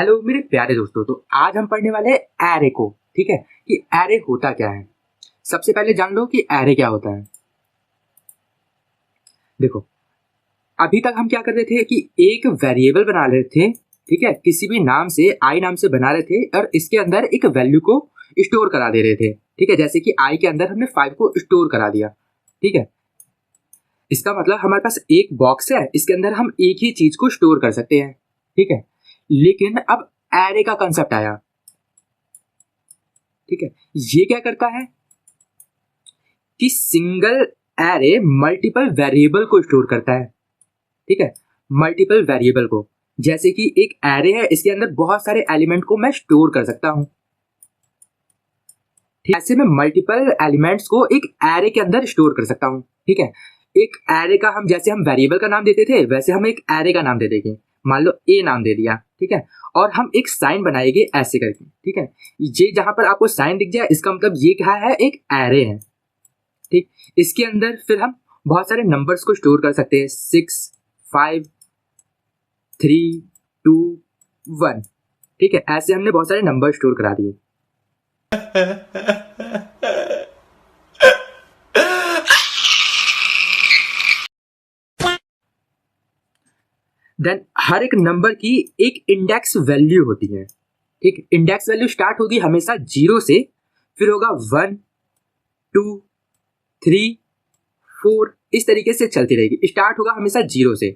Hello मेरे प्यारे दोस्तों, तो आज हम पढ़ने वाले हैं एरे को। ठीक है कि एरे होता क्या है। सबसे पहले जान लो कि एरे क्या होता है। देखो, अभी तक हम क्या कर रहे थे कि एक वेरिएबल बना रहे थे। ठीक है, किसी भी नाम से आई नाम से बना रहे थे और इसके अंदर एक वैल्यू को स्टोर करा दे रहे थे। ठीक है, जैसे कि आई के अंदर हमने 5 को स्टोर करा दिया। ठीक है, इसका मतलब हमारे पास एक बॉक्स है, इसके अंदर हम एक ही चीज को स्टोर कर सकते हैं। ठीक है, लेकिन अब एरे का कंसेप्ट आया। ठीक है, ये क्या करता है कि सिंगल एरे मल्टीपल वेरिएबल को स्टोर करता है। ठीक है, मल्टीपल वेरिएबल को, जैसे कि एक एरे है, इसके अंदर बहुत सारे एलिमेंट को मैं स्टोर कर सकता हूं। ठीक, ऐसे मैं मल्टीपल एलिमेंट्स को एक एरे के अंदर स्टोर कर सकता हूं। ठीक है, एक एरे का हम जैसे हम वेरिएबल का नाम देते थे, वैसे हम एक एरे का नाम दे देंगे। मान लो ए नाम दे दिया। ठीक है, और हम एक साइन बनाएंगे ऐसे करके। ठीक है, ये जहां पर आपको साइन दिख जाए, इसका मतलब ये क्या है, एक एरे है। ठीक, इसके अंदर फिर हम बहुत सारे नंबर्स को स्टोर कर सकते हैं। 6, 5, 3, 2, 1। ठीक है, ऐसे हमने बहुत सारे नंबर स्टोर करा दिए। देन हर एक नंबर की एक इंडेक्स वैल्यू होती है। ठीक, इंडेक्स वैल्यू स्टार्ट होगी हमेशा 0 से, फिर होगा 1, 2, 3, 4, इस तरीके से चलती रहेगी। स्टार्ट होगा हमेशा 0 से।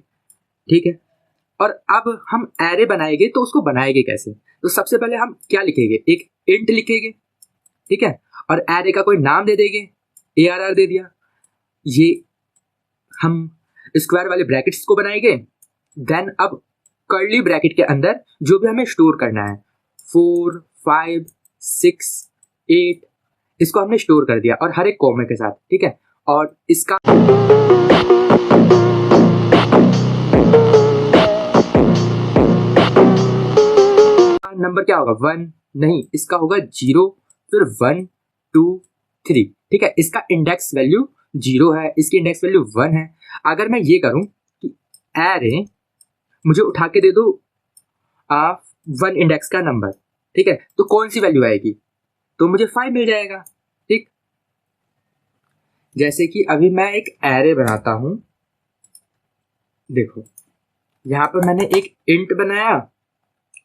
ठीक है, और अब हम एरे बनाएंगे, तो उसको बनाएंगे कैसे। तो सबसे पहले हम क्या लिखेंगे, एक इंट लिखेंगे। ठीक है, और एरे का कोई नाम दे देंगे, ARR दे दिया। ये हम स्क्वायर वाले ब्रैकेट्स को बनाएंगे। देन अब कर्ली ब्रैकेट के अंदर जो भी हमें स्टोर करना है, 4, 5, 6, 8, इसको हमने स्टोर कर दिया, और हर एक कॉमा के साथ। ठीक है, और इसका नंबर क्या होगा, 1 नहीं, इसका होगा 0, फिर 1, 2, 3। ठीक है, इसका इंडेक्स वैल्यू 0 है, इसकी इंडेक्स वैल्यू 1 है। अगर मैं ये करूं कि एरे मुझे उठा के दे दो 1 इंडेक्स का नंबर, ठीक है, तो कौन सी वैल्यू आएगी, तो मुझे 5 मिल जाएगा। ठीक, जैसे कि अभी मैं एक एरे बनाता हूं। देखो, यहां पर मैंने एक इंट बनाया,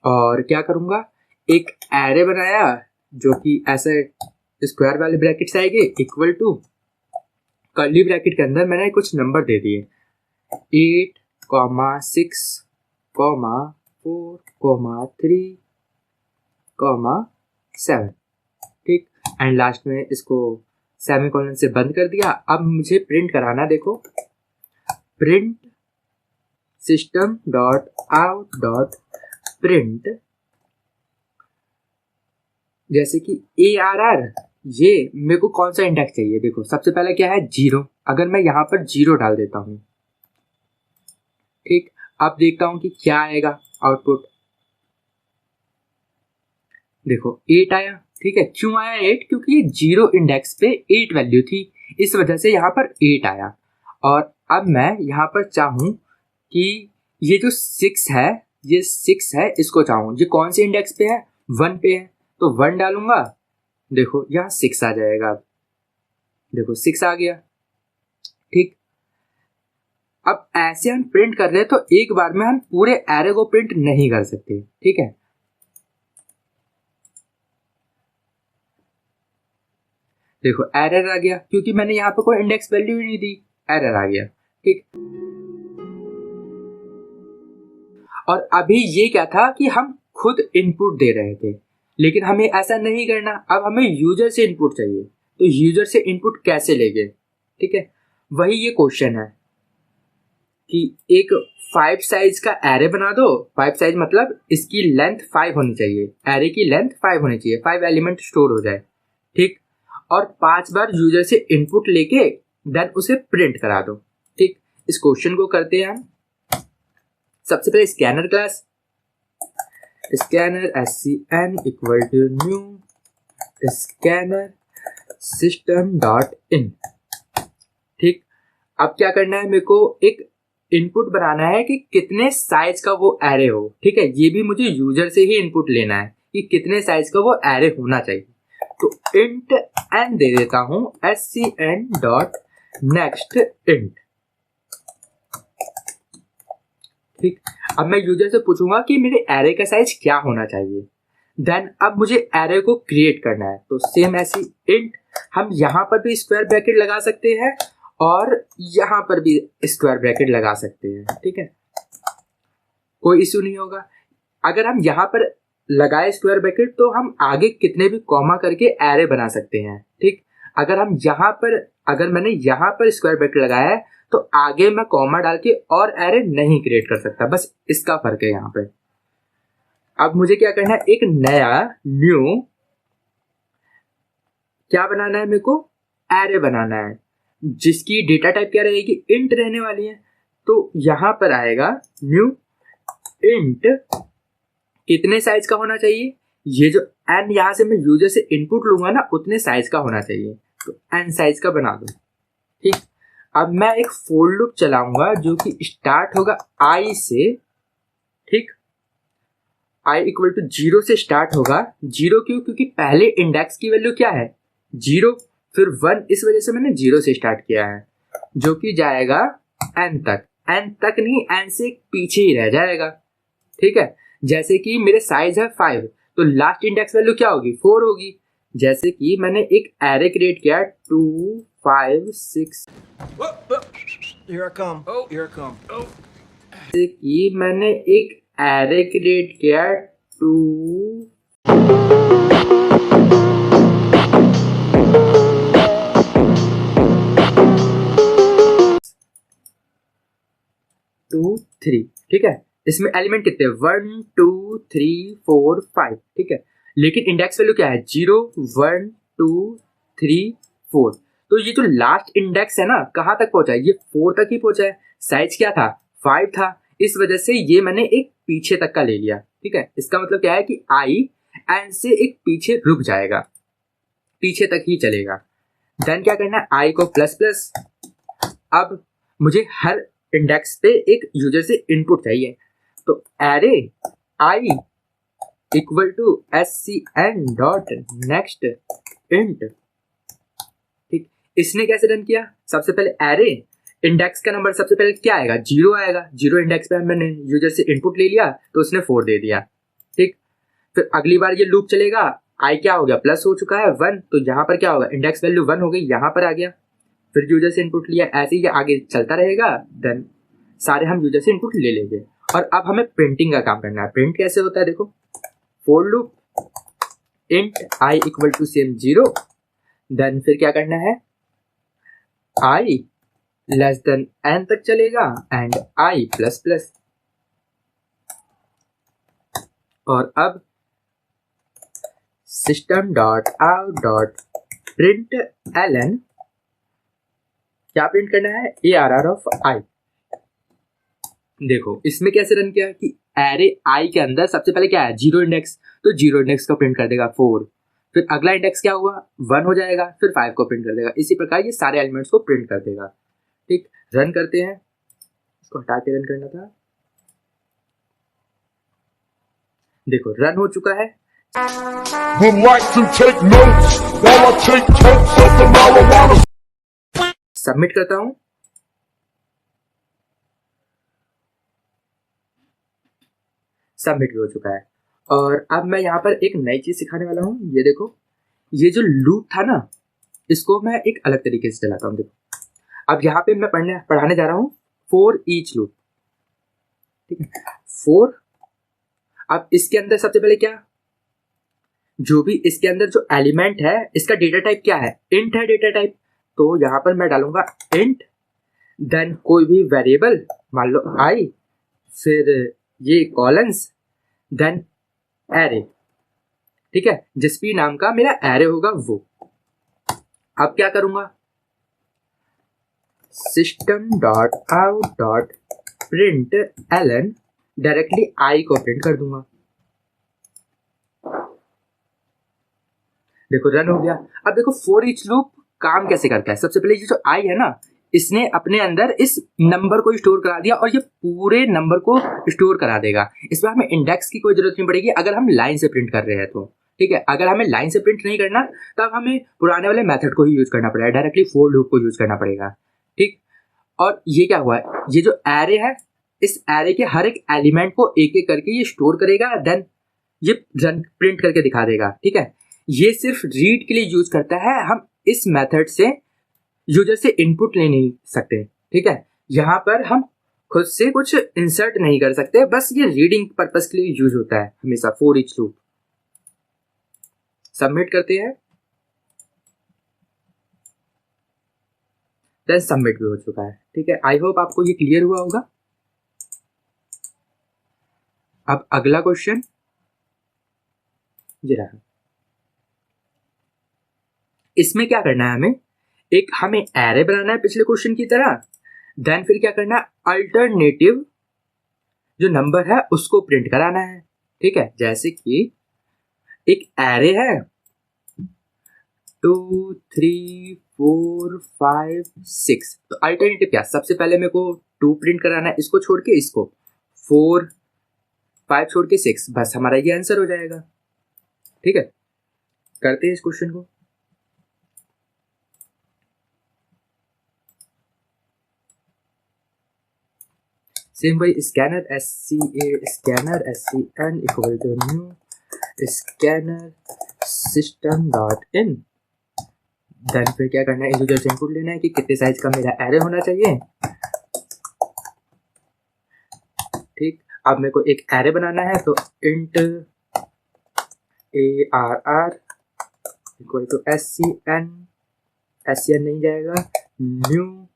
और क्या करूंगा, एक एरे बनाया जो कि ऐसे स्क्वायर वाले ब्रैकेट से आएंगे, इक्वल टू कर्ली ब्रैकेट के अंदर मैंने कुछ नंबर दे दिए, 8, 6, 4, 3, 7। ठीक, एंड लास्ट में इसको सेमीकोलन से बंद कर दिया। अब मुझे प्रिंट कराना, देखो, print system dot out dot print, जैसे कि ARR, ये मेरे को कौन सा इंडेक्स चाहिए। देखो, सबसे पहले क्या है, 0। अगर मैं यहाँ पर 0 डाल देता हूँ, ठीक, अब देखता हूँ कि क्या आएगा आउटपुट। देखो 8 आया। ठीक है, क्यों आया 8, क्योंकि ये 0 इंडेक्स पे 8 वैल्यू थी, इस वजह से यहाँ पर 8 आया। और अब मैं यहाँ पर चाहूँ कि ये जो 6 है, ये 6 है, इसको चाहूँ, ये कौन से इंडेक्स पे है, 1 पे है, तो 1 डालूंगा। देखो यहाँ 6 आ जाएगा। अब देखो 6 आ गया। ठीक, अब ऐसे हम प्रिंट कर रहे हैं, तो एक बार में हम पूरे एरे को प्रिंट नहीं कर सकते। ठीक है, देखो एरर आ गया, क्योंकि मैंने यहाँ पे कोई इंडेक्स वैल्यू ही नहीं दी, एरर आ गया। ठीक, और अभी ये क्या था कि हम खुद इनपुट दे रहे थे, लेकिन हमें ऐसा नहीं करना। अब हमें यूजर से इनपुट चाहिए, तो यूजर से इनपुट कैसे लेंगे। ठीक है, वही ये क्वेश्चन है कि एक 5 साइज का एरे बना दो। 5 साइज मतलब इसकी लेंथ 5 होनी चाहिए, एरे की लेंथ 5 होनी चाहिए, 5 एलिमेंट स्टोर हो जाए। ठीक, और 5 बार यूजर से इनपुट लेके देन उसे प्रिंट करा दो। ठीक, इस क्वेश्चन को करते हैं हम। सबसे पहले scanner class, scanner SCN equal to new scanner system dot in. ठीक, अब क्या करना है, मेरे को एक इनपुट बनाना है कि कितने साइज का वो एरे हो, ठीक है। ये भी मुझे यूजर से ही इनपुट लेना है कि कितने साइज का वो एरे होना चाहिए। तो इंट n दे देता हूं, scn डॉट नेक्स्ट इंट, ठीक। अब मैं यूजर से पूछूंगा कि मेरे एरे का साइज क्या होना चाहिए। देन अब मुझे एरे को क्रिएट करना है, तो सेम ऐसी इंट, हम यहाँ पर भी स्क्वायर ब्रैकेट लगा सकते हैं और यहाँ पर भी स्क्वायर ब्रैकेट लगा सकते हैं, ठीक है, कोई इश्यू नहीं होगा। अगर हम यहाँ पर लगाए स्क्वायर ब्रैकेट तो हम आगे कितने भी कॉमा करके एरे बना सकते हैं, ठीक। अगर मैंने यहाँ पर स्क्वायर ब्रैकेट लगाया है तो आगे मैं कॉमा डाल के और एरे नहीं क्रिएट कर सकता, बस इसका फर्क है यहाँ पे। अब मुझे क्या करना है, एक नया न्यू क्या बनाना है, मेरे को एरे बनाना है जिसकी डेटा टाइप क्या रहेगी, इंट रहने वाली है। तो यहाँ पर आएगा न्यू इंट, कितने साइज का होना चाहिए, ये जो n यहाँ से मैं यूजर से इनपुट लूंगा ना उतने साइज का होना चाहिए, तो n साइज का बना दो, ठीक। अब मैं एक फोर लूप चलाऊंगा जो कि स्टार्ट होगा i से, ठीक। i इक्वल टू 0 से स्टार्ट होगा। 0 क्यों, क्योंकि पहले इंडेक्स की वैल्यू क्या है 0, फिर 1, इस वजह से मैंने 0 से स्टार्ट किया है, जो कि जाएगा n तक, n तक नहीं, n से एक पीछे ही रह जाएगा, ठीक है। जैसे कि मेरे साइज है 5, तो लास्ट इंडेक्स वैल्यू क्या होगी 4 होगी। जैसे कि मैंने एक एरे क्रिएट किया 2 5 6, Here I come. Oh, here I come. Oh. जैसे कि मैंने एक एरे क्रिएट किया 2 2 3, ठीक है। इसमें एलिमेंट कितने 1 2 3 4 5, ठीक है। लेकिन इंडेक्स वैल्यू क्या है 0 1 2 3 4। तो ये जो लास्ट इंडेक्स है ना कहाँ तक पहुंचा है, ये 4 तक ही पहुंचा है। साइज क्या था 5 था, इस वजह से ये मैंने एक पीछे तक का ले लिया, ठीक है। इसका मतलब क्या है कि i n से एक पीछे रुक जाएगा, पीछे तक ही चलेगा। देन क्या करना है i को प्लस प्लस। अब मुझे हर इंडेक्स पे एक यूजर से इनपुट चाहिए, तो array i equal to scn dot next int, ठीक। इसने कैसे रन किया, सबसे पहले एरे इंडेक्स का नंबर सबसे पहले क्या आएगा 0 आएगा, 0 इंडेक्स पे मैंने यूजर से इनपुट ले लिया तो उसने 4 दे दिया, ठीक। फिर अगली बार ये लूप चलेगा, i क्या हो गया प्लस हो चुका है 1, तो यहाँ पर क्या होगा इंडेक्स वैल्यू 1 हो गई, यहाँ पर आ गया। फिर यूजर से इनपुट लिया, ऐसे ही आगे चलता रहेगा। देन सारे हम यूजर से इनपुट ले लेंगे। और अब हमें प्रिंटिंग का काम करना है। प्रिंट कैसे होता है देखो, for loop int i equal to same 0, then फिर क्या करना है i लेस देन n तक चलेगा एंड i प्लस प्लस। और अब system dot out dot print ln क्या प्रिंट करना है ARR ऑफ i। देखो इसमें कैसे रन किया कि एरे i के अंदर सबसे पहले क्या है 0 इंडेक्स, तो 0 इंडेक्स का प्रिंट कर देगा 4, फिर अगला इंडेक्स क्या हुआ 1 हो जाएगा, फिर 5 को प्रिंट कर देगा। इसी प्रकार ये सारे एलिमेंट्स को प्रिंट कर देगा, ठीक। रन करते हैं, इसको हटा के रन करना था। देखो रन हो चुका है। Would like to take notes while I take totes of the marijuana. Submit करता हूं, सबमिट भी हो चुका है। और अब मैं यहाँ पर एक नई चीज सिखाने वाला हूँ। ये देखो, ये जो लूप था ना इसको मैं एक अलग तरीके से चलाता हूँ। देखो अब यहाँ पे मैं पढ़ाने जा रहा हूँ फॉर ईच लूप, ठीक है। फॉर, अब इसके अंदर सबसे पहले क्या, जो भी इसके अंदर जो एलिमेंट है इसका डेटा टाइप क्या है, इंट है डेटा टाइप, तो यहाँ पर मैं डालूंगा इंट, देन कोई भी वेरिएबल मान लो i, फिर ये कॉलन्स, देन एरे, ठीक है। जिस भी नाम का मेरा एरे होगा वो। अब क्या करूंगा system dot out dot print ln directly i को प्रिंट कर दूंगा। देखो रन हो गया। अब देखो फॉर ईच लूप काम कैसे करता है। सबसे पहले ये जो i है ना इसने अपने अंदर इस नंबर को स्टोर करा दिया और ये पूरे नंबर को स्टोर करा देगा। इसमें हमें इंडेक्स की कोई जरूरत नहीं पड़ेगी अगर हम लाइन से प्रिंट कर रहे हैं तो, ठीक है। अगर हमें लाइन से प्रिंट नहीं करना तब हमें पुराने वाले मेथड को ही यूज करना पड़ेगा, डायरेक्टली फोर लूप को यूज करना पड़ेगा, ठीक। और ये क्या हुआ है, ये जो एरे है, इस एरे के हर एक एलिमेंट को एक एक करके ये स्टोर करेगा, देन ये रन प्रिंट करके दिखा देगा, ठीक है। ये सिर्फ रीड के लिए यूज करता है, हम इस मेथड से यूजर से इनपुट ले नहीं सकते, ठीक है। यहाँ पर हम खुद से कुछ इंसर्ट नहीं कर सकते, बस ये रीडिंग पर्पस के लिए यूज होता है हमेशा फॉर ईच लूप। सबमिट करते हैं, देन सबमिट भी हो चुका है, ठीक है। आई होप आपको ये क्लियर हुआ होगा। अब अगला क्वेश्चन ये रहा। इसमें क्या करना है, हमें एरे बनाना है पिछले क्वेश्चन की तरह, देन फिर क्या करना है, अल्टरनेटिव जो नंबर है उसको प्रिंट कराना है, ठीक है। जैसे कि एक एरे है 2 3 4 5 6, तो अल्टरनेटिव क्या, सबसे पहले मेरे को 2 प्रिंट कराना है, इसको छोड़ के इसको 4 5 छोड़ के 6, बस हमारा ये आंसर हो जाएगा, ठीक है। करते हैं इस क्वेश्चन को। सेम वही scanner SCN equal to new scanner system dot in, then फिर क्या करना है, इंटीजर से इनपुट लेना है कि कितने साइज का मेरा एरे होना चाहिए, ठीक। अब मेरे को एक एरे बनाना है, तो int ARR equal to SCN नहीं जाएगा, न्यू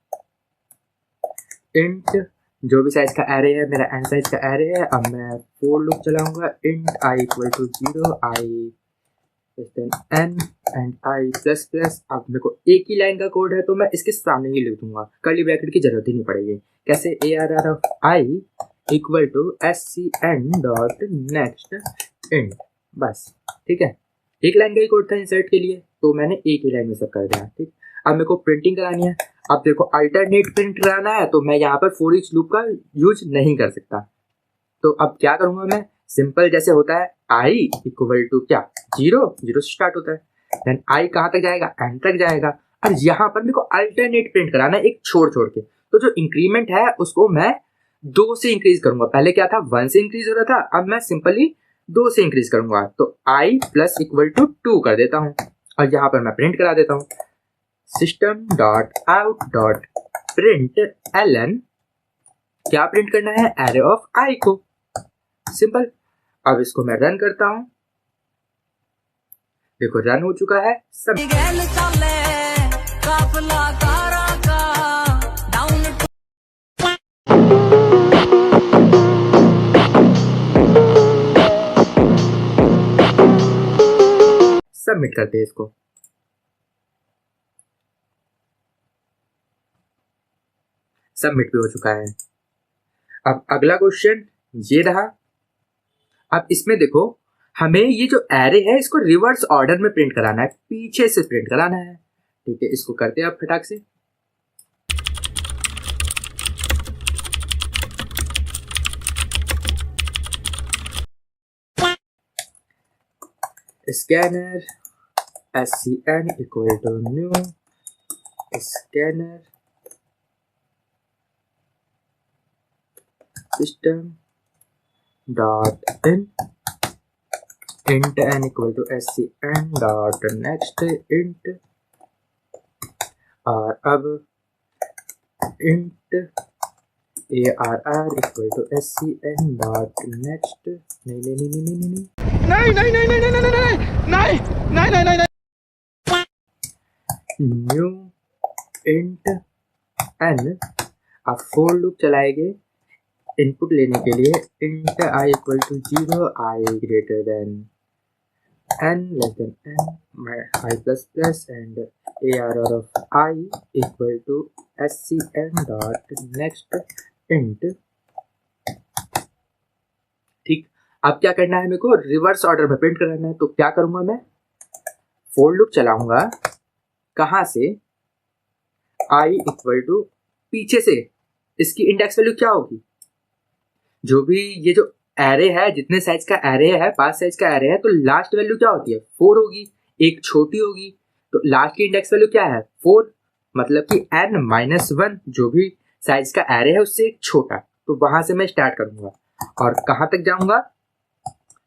इंट जो भी साइज का एरे है, मेरा n साइज का एरे है। अब मैं फोर लूप चलाऊंगा, int i equal to 0 i n and i plus plus. अब मेरे को एक ही लाइन का कोड है तो मैं इसके सामने ही लिख दूंगा, कर्ली ब्रैकेट की जरूरत ही नहीं पड़ेगी। कैसे, ARR of i equal to SCN dot next int, बस, ठीक है। एक लाइन का ही कोड था इंसर्ट के लिए, तो मैंने एक ही लाइन में सब कर दिया, ठीक। अब मेरे को प्रिंटिंग करानी है, अब देखो अल्टरनेट प्रिंट कराना है, तो मैं यहाँ पर फॉर ईच लूप का यूज नहीं कर सकता। तो अब क्या करूँगा मैं, सिंपल जैसे होता है i इक्वल टू क्या 0 से स्टार्ट होता है, देन i कहाँ तक जाएगा, n तक जाएगा। और यहाँ पर मेरे को अल्टरनेट प्रिंट कराना है एक छोड़ के, तो जो इंक्रीमेंट है उसको मैं 2 से इंक्रीज करूंगा। पहले क्या था, 1 से इंक्रीज हो रहा था, अब मैं सिंपली 2 से इंक्रीज करूंगा, तो i प्लस इक्वल टू 2 कर देता हूँ, और यहाँ पर मैं प्रिंट करा देता हूँ system dot out dot print ln, क्या प्रिंट करना है, एरे ऑफ i को, सिंपल। अब इसको मैं रन करता हूं, देखो रन हो चुका है, सब सबमिट करते हैं इसको। सबमिट भी हो चुका है। अब अगला क्वेश्चन ये रहा। अब इसमें देखो, हमें ये जो एरे है इसको रिवर्स ऑर्डर में प्रिंट कराना है, पीछे से प्रिंट कराना है, ठीक है। इसको करते हैं अब फटाक से। Scanner SCN equal to new scanner system dot in int n equal to SCN dot next int, और अब int ARR equal to SCN dot next, new int n। अब फोर लूप चलाएंगे इनपुट लेने के लिए, int i equal to 0 i greater than n less than n i plus plus and ARR of i equal to SCN dot next int, ठीक। अब क्या करना है, मेरे को रिवर्स ऑर्डर में प्रिंट कराना है, तो क्या करूंगा मैं, फोर लूप चलाऊंगा, कहाँ से, आई इक्वल टू पीछे से इसकी इंडेक्स वैल्यू क्या होगी, जो भी ये जो एरे है, जितने साइज का एरे है, 5 साइज का एरे है, तो लास्ट वैल्यू क्या होती है 4 होगी, एक छोटी होगी, तो लास्ट की इंडेक्स वैल्यू क्या है 4, मतलब कि n-1 जो भी साइज का एरे है उससे एक छोटा, तो वहां से मैं स्टार्ट करूंगा और कहां तक जाऊंगा,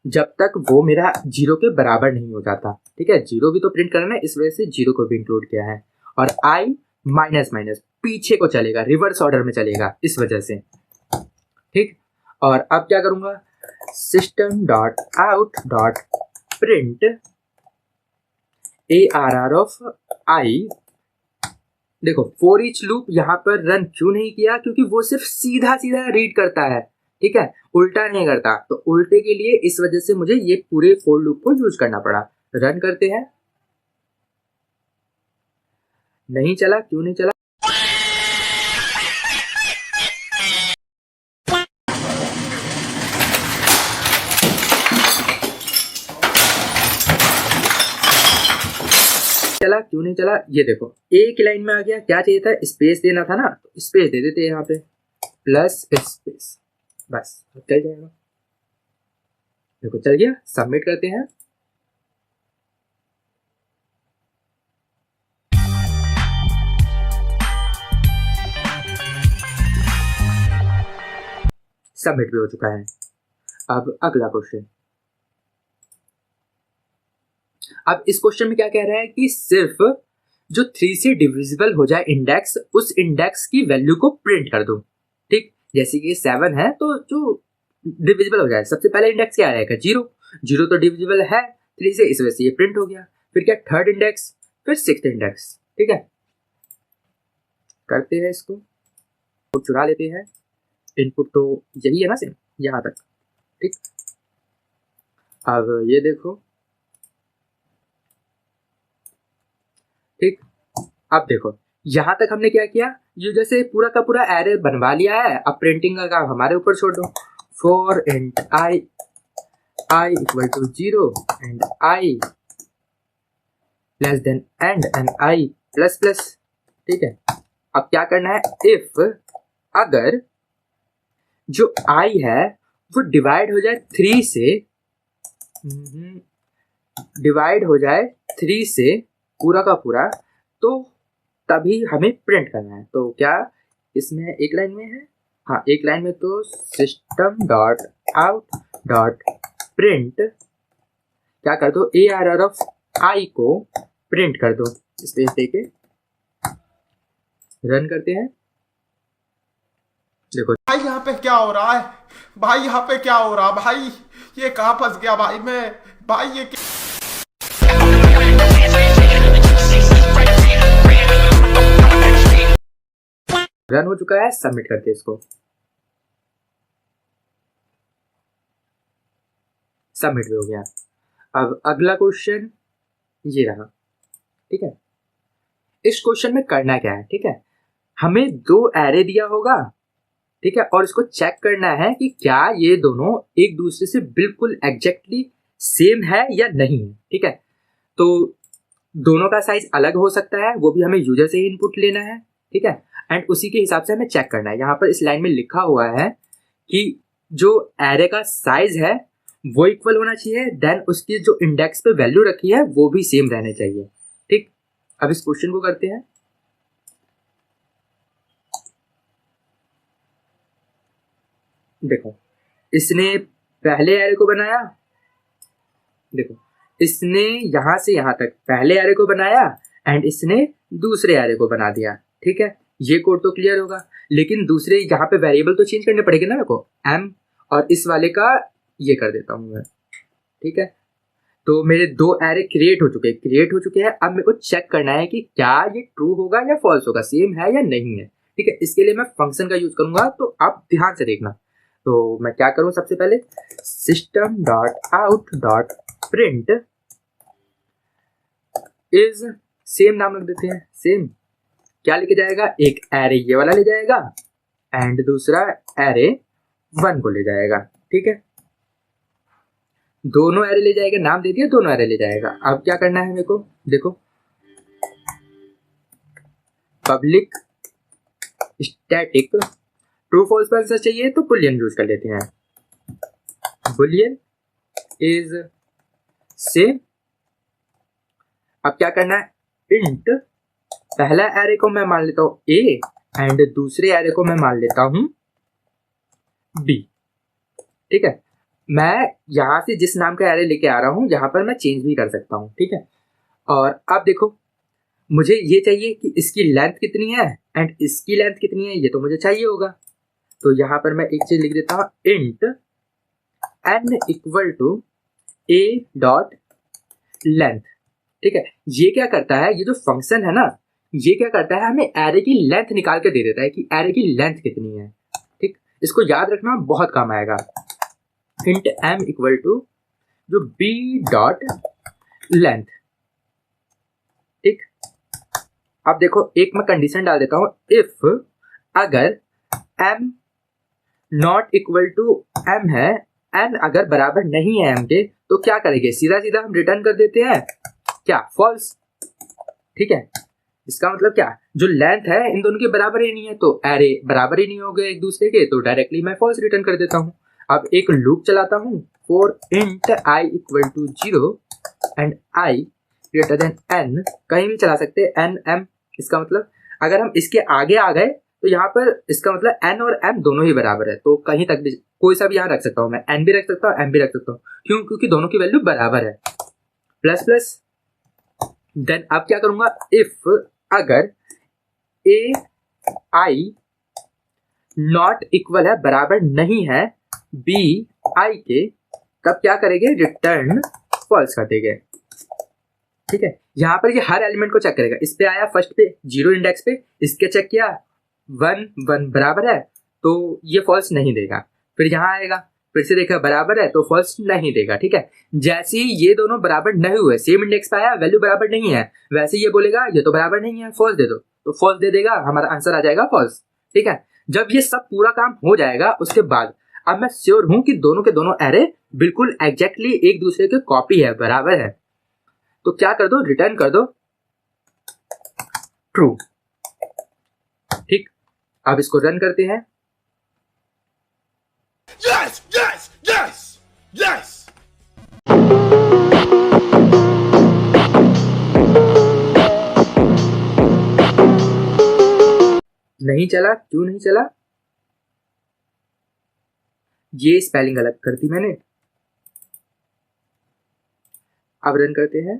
जब तक वो मेरा 0 के बराबर नहीं हो जाता। ठीक है, 0 भी तो प्रिंट करना है, इस वजह से 0 को भी इंक्लूड किया है। और i माइनस माइनस पीछे को चलेगा, रिवर्स ऑर्डर में चलेगा इस वजह से। ठीक, और अब क्या करूंगा, system dot out dot print ARR of i। देखो फॉर ईच लूप यहाँ पर रन क्यों नहीं किया, क्योंकि वो सिर्फ सीधा सीधा रीड करता है, ठीक है, उल्टा नहीं करता। तो उल्टे के लिए इस वजह से मुझे ये पूरे फॉर लूप को यूज करना पड़ा। रन करते हैं, नहीं चला, क्यों नहीं चला, चला क्यों नहीं चला, ये देखो एक लाइन में आ गया। क्या चाहिए था, स्पेस देना था ना, तो स्पेस दे देते यहाँ पे, प्लस स्पेस, बस चल जाएगा। देखो चल गया, सबमिट करते हैं। सबमिट भी हो चुका है। अब अगला क्वेश्चन, अब इस क्वेश्चन में क्या कह रहा है कि सिर्फ जो 3 से डिविजिबल हो जाए इंडेक्स, उस इंडेक्स की वैल्यू को प्रिंट कर दो। ठीक, जैसे कि 7 है तो जो डिविजिबल हो जाए, सबसे पहले इंडेक्स क्या रहेगा 0, 0 तो डिविजिबल है 3 से, इस वजह से ये प्रिंट हो गया। फिर क्या, थर्ड इंडेक्स, फिर सिक्स्थ इंडेक्स। ठीक है, करते हैं इसको, तो चुरा लेते हैं, इनपुट तो यही है ना सेम यहाँ तक। ठीक, अब ये देखो, ठीक, अब देखो यहां तक हमने क्या किया, ये जैसे पूरा का पूरा एरे बनवा लिया है। अब प्रिंटिंग का काम हमारे ऊपर छोड़ दो। For int I equal to 0 and I less than and I plus plus. ठीक है, अब क्या करना है, इफ अगर जो आई है वो डिवाइड हो जाए 3 से, डिवाइड हो जाए 3 से पूरा का पूरा, तो तभी हमें प्रिंट करना है। तो क्या इसमें एक लाइन में है, हाँ एक लाइन में, तो system dot out dot print क्या कर दो, ARR ऑफ आई को प्रिंट कर दो, स्पेस देके रन करते हैं। देखो भाई यहाँ पे क्या हो रहा है, भाई यहाँ पे क्या हो रहा, भाई ये कहाँ फंस गया भाई मैं, भाई ये रन हो चुका है, सबमिट करते हैं इसको। सबमिट भी हो गया। अब अगला क्वेश्चन ये रहा। ठीक है, इस क्वेश्चन में करना क्या है, ठीक है, हमें 2 एरे दिया होगा, ठीक है, और इसको चेक करना है कि क्या ये दोनों एक दूसरे से बिल्कुल एग्जैक्टली सेम है या नहीं है। ठीक है, तो दोनों का साइज अलग हो सकता है, वो भी हमें यूजर से ही इनपुट लेना है। ठीक है, एंड उसी के हिसाब से हमें चेक करना है। यहाँ पर इस लाइन में लिखा हुआ है कि जो एरे का साइज है वो इक्वल होना चाहिए, देन उसकी जो इंडेक्स पे वैल्यू रखी है वो भी सेम रहने चाहिए। ठीक, अब इस क्वेश्चन को करते हैं। देखो इसने पहले एरे को बनाया, देखो इसने यहां से यहां तक पहले एरे को बनाया एंड इसने दूसरे एरे को बना दिया। ठीक है, ये कोड तो क्लियर होगा, लेकिन दूसरे यहाँ पे वेरिएबल तो चेंज करने पड़ेंगे ना मेरे को, m, और इस वाले का ये कर देता हूँ मैं। ठीक है, तो मेरे 2 एरे क्रिएट हो चुके हैं। अब मेरे को चेक करना है कि क्या ये ट्रू होगा या फॉल्स होगा, सेम है या नहीं है। ठीक है, इसके लिए मैं फंक्शन का यूज करूंगा, तो आप ध्यान से देखना। तो मैं क्या करूं, सबसे पहले system dot out dot print is same, नाम रख देते हैं सेम। क्या लेके जाएगा, एक एरे ये वाला ले जाएगा एंड दूसरा एरे 1 को ले जाएगा। ठीक है, दोनों एरे ले जाएगा, नाम दे दिया, दोनों एरे ले जाएगा। अब क्या करना है मेरे को, देखो पब्लिक स्टैटिक ट्रू फॉल्स पर आंसर चाहिए तो बुलियन यूज कर लेते हैं। Boolean is same. अब क्या करना है, इंट पहला एरे को मैं मान लेता हूं ए एंड दूसरे एरे को मैं मान लेता हूं बी। ठीक है, मैं यहां से जिस नाम का एरे लेके आ रहा हूं यहां पर मैं चेंज भी कर सकता हूं। ठीक है, और अब देखो मुझे ये चाहिए कि इसकी लेंथ कितनी है एंड इसकी लेंथ कितनी है, ये तो मुझे चाहिए होगा। तो यहां पर मैं एक चीज लिख देता हूं, int n equal to a dot length. ठीक है, ये क्या करता है, ये जो फंक्शन है ना, ये क्या करता है, हमें एरे की लेंथ निकाल के दे देता है कि एरे की लेंथ कितनी है। ठीक, इसको याद रखना बहुत काम आएगा। इंट m इक्वल टू जो b डॉट लेंथ। ठीक, अब देखो एक मैं कंडीशन डाल देता हूं, इफ अगर m not equal to m है, n अगर बराबर नहीं है m के, तो क्या करेंगे, सीधा सीधा हम रिटर्न कर देते हैं क्या, फॉल्स। ठीक है, इसका मतलब क्या, जो लेंथ है इन दोनों के बराबर ही नहीं है तो एरे बराबर ही नहीं हो गए एक दूसरे के, तो डायरेक्टली मैं फॉल्स रिटर्न कर देता हूं। अब एक लूप चलाता हूं for int i equal to 0 and i greater than n, कहीं भी चला सकते हैं n m। इसका मतलब अगर हम इसके आगे आ गए तो यहाँ पर इसका मतलब n और m दोनों ही बराबर है, तो कहीं तक भी कोई सा भी यहाँ रख सकता हूँ मैं, n भी रख सकता हूँ m भी रख सकता हूँ, क्यों, क्योंकि दोनों की वैल्यू बराबर है। प्लस प्लस देन अब क्या करूंगा, इफ अगर a i नॉट इक्वल है, बराबर नहीं है b i के, तब क्या करेंगे, रिटर्न फॉल्स कर देंगे। ठीक है, यहाँ पर ये हर एलिमेंट को चेक करेगा, इस पे आया फर्स्ट पे 0 इंडेक्स पे, इसके चेक किया 1 1 बराबर है तो ये फॉल्स नहीं देगा, फिर यहाँ आएगा फिर से देखा बराबर है तो फॉल्स नहीं देगा। ठीक है, जैसे ही ये दोनों बराबर नहीं हुए, सेम इंडेक्स पे आया, वैल्यू बराबर नहीं है, वैसे ये बोलेगा ये तो बराबर नहीं है, फॉल्स दे दो, तो फॉल्स दे देगा, हमारा आंसर आ जाएगा फॉल्स। ठीक है, जब ये सब पूरा काम हो जाएगा उसके बाद अब मैं श्योर हूं कि दोनों के दोनों एरे बिल्कुल एग्जैक्टली एक दूसरे के कॉपी है, बराबर है, तो क्या कर दो, रिटर्न कर दो ट्रू। ठीक, अब इसको रन करते हैं। Yes, yes, yes, yes. नहीं चला, क्यों नहीं चला, ये स्पेलिंग गलत कर दी मैंने। अब रन करते हैं।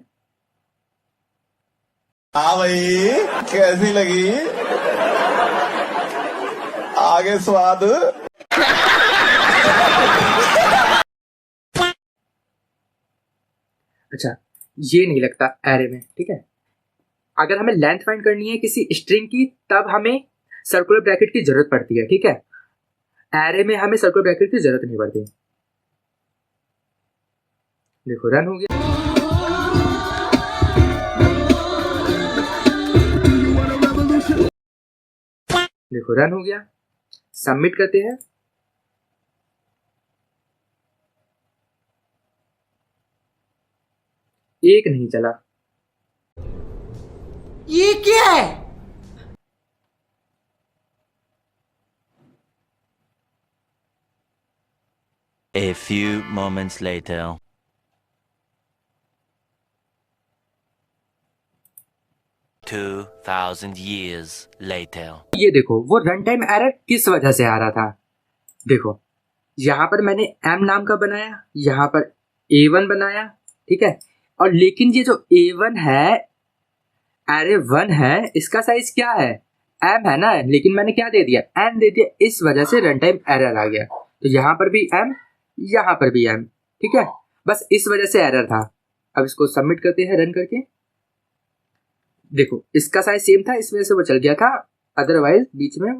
हाँ भाई, कैसी लगी आगे स्वाद। अच्छा, ये नहीं लगता एरे में। ठीक है, अगर हमें लेंथ फाइंड करनी है किसी स्ट्रिंग की तब हमें सर्कुलर ब्रैकेट की जरूरत पड़ती है। ठीक है, एरे में हमें सर्कुलर ब्रैकेट की जरूरत नहीं पड़ती। देखो रन हो गया। देखो रन हो गया, सबमिट करते हैं। एक नहीं चला, ये क्या है? A few moments later. 2000 years later. ये देखो वो रन टाइम एरर किस वजह से आ रहा था। देखो यहाँ पर मैंने m नाम का बनाया, यहाँ पर a1 बनाया। ठीक है, और लेकिन ये जो a1 है, एरे 1 है, इसका साइज क्या है, m है ना, लेकिन मैंने क्या दे दिया, n दे दिया, इस वजह से रन टाइम एरर आ गया। तो यहाँ पर भी m, यहाँ पर भी m। ठीक है, बस इस वजह से एरर था। अब इसको सबमिट करते हैं रन करके। देखो इसका साइज सेम था, इस वजह से वो चल गया था, अदरवाइज बीच में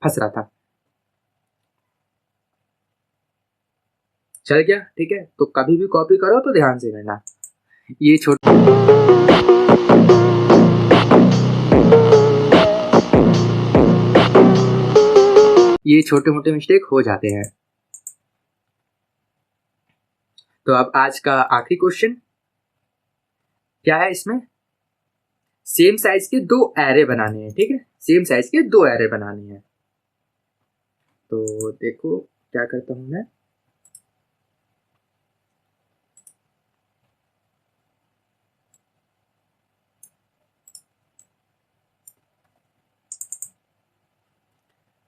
फंस रहा था, चल गया। ठीक है, तो कभी भी कॉपी करो तो ध्यान से करना। ये छोटे मोटे मिस्टेक हो जाते हैं। तो अब आज का आखिरी क्वेश्चन क्या है, इसमें सेम साइज के 2 एरे बनाने हैं, ठीक है, सेम साइज के 2 एरे बनाने हैं। तो देखो क्या करता हूं मैं,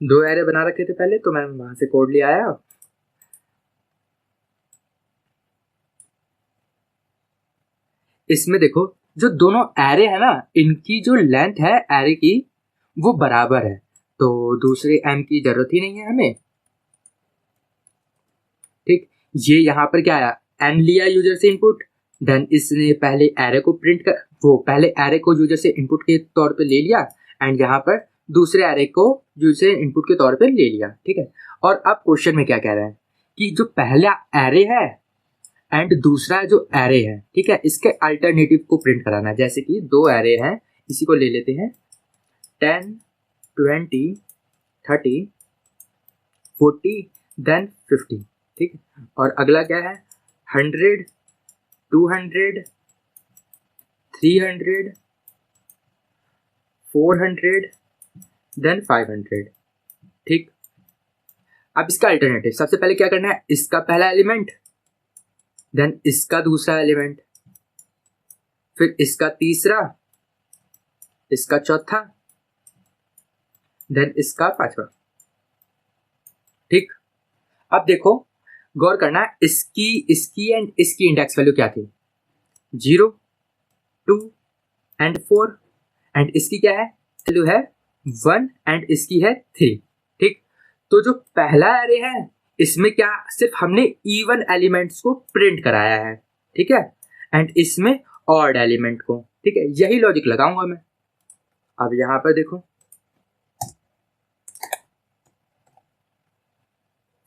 दो एरे बना रखे थे पहले, तो मैंने वहां से कोड ले आया। इसमें देखो जो दोनों एरे है ना, इनकी जो लेंथ है एरे की वो बराबर है, तो दूसरे एम की जरूरत ही नहीं है हमें। ठीक, ये यहाँ पर क्या आया, एन लिया यूजर से इनपुट, देन इसने पहले एरे को प्रिंट कर, वो पहले एरे को यूजर से इनपुट के तौर पे ले लिया, एंड यहाँ पर दूसरे एरे को यूजर से इनपुट के तौर पे ले लिया। ठीक है, और अब क्वेश्चन में क्या कह रहा है कि जो पहला एरे है एंड दूसरा जो एरे है, ठीक है, इसके अल्टरनेटिव को प्रिंट कराना है। जैसे कि 2 एरे हैं, इसी को ले लेते हैं 10, 20, 30, 40 देन 50। ठीक, और अगला क्या है 100, 200, 300, 400 देन 500। ठीक, अब इसका अल्टरनेटिव सबसे पहले क्या करना है, इसका पहला एलिमेंट, देन इसका दूसरा एलिमेंट, फिर इसका तीसरा, इसका चौथा, देन इसका पांचवा। ठीक, अब देखो गौर करना है, इसकी एंड इसकी इंडेक्स वैल्यू क्या थी, 0, 2 एंड 4, एंड इसकी क्या है वैल्यू है 1 एंड इसकी है 3। ठीक, तो जो पहला एरे है इसमें क्या सिर्फ हमने इवन एलिमेंट्स को प्रिंट कराया है, ठीक है, एंड इसमें ऑड एलिमेंट को। ठीक है, यही लॉजिक लगाऊंगा मैं। अब यहां पर देखो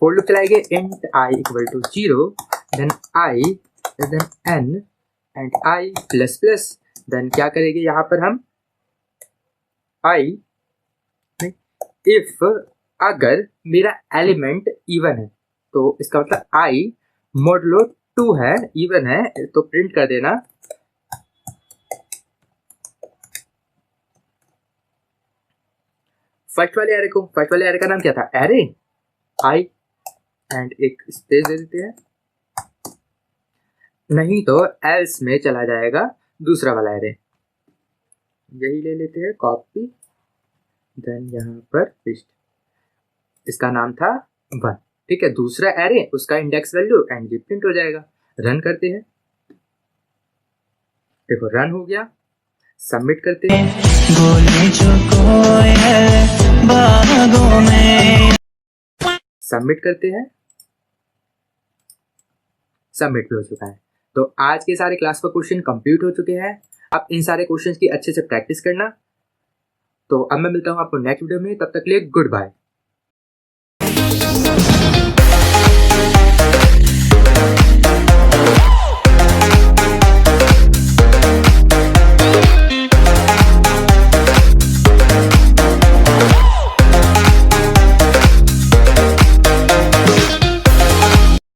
फोर लूप चलाएंगे, int I equal to 0 then I then n and I plus plus, then क्या करेंगे यहां पर हम आई इफ अगर मेरा एलिमेंट इवन है, तो इसका मतलब आई मॉडुलो 2 है, इवन है, तो प्रिंट कर देना फर्स्ट वाले एरे को। फर्स्ट वाले एरे का नाम क्या था, एरे आई, एंड एक स्पेस दे देते हैं, नहीं तो एल्स में चला जाएगा दूसरा वाला एरे। यही ले लेते हैं कॉपी, देन यहाँ पर पेस्ट, इसका नाम था 1। ठीक है, दूसरा एरे उसका इंडेक्स वैल्यू एंड ये प्रिंट हो जाएगा। रन करते हैं, देखो रन हो गया, सबमिट करते हैं, सबमिट करते हैं, सबमिट भी हो चुका है। तो आज के सारे क्लास का क्वेश्चन कंप्लीट हो चुके हैं। आप इन सारे क्वेश्चंस की अच्छे से प्रैक्टिस करना। तो अब मैं मिलता हूँ आपको नेक्स्ट वीडियो में, तब तक के लिए गुड बाय।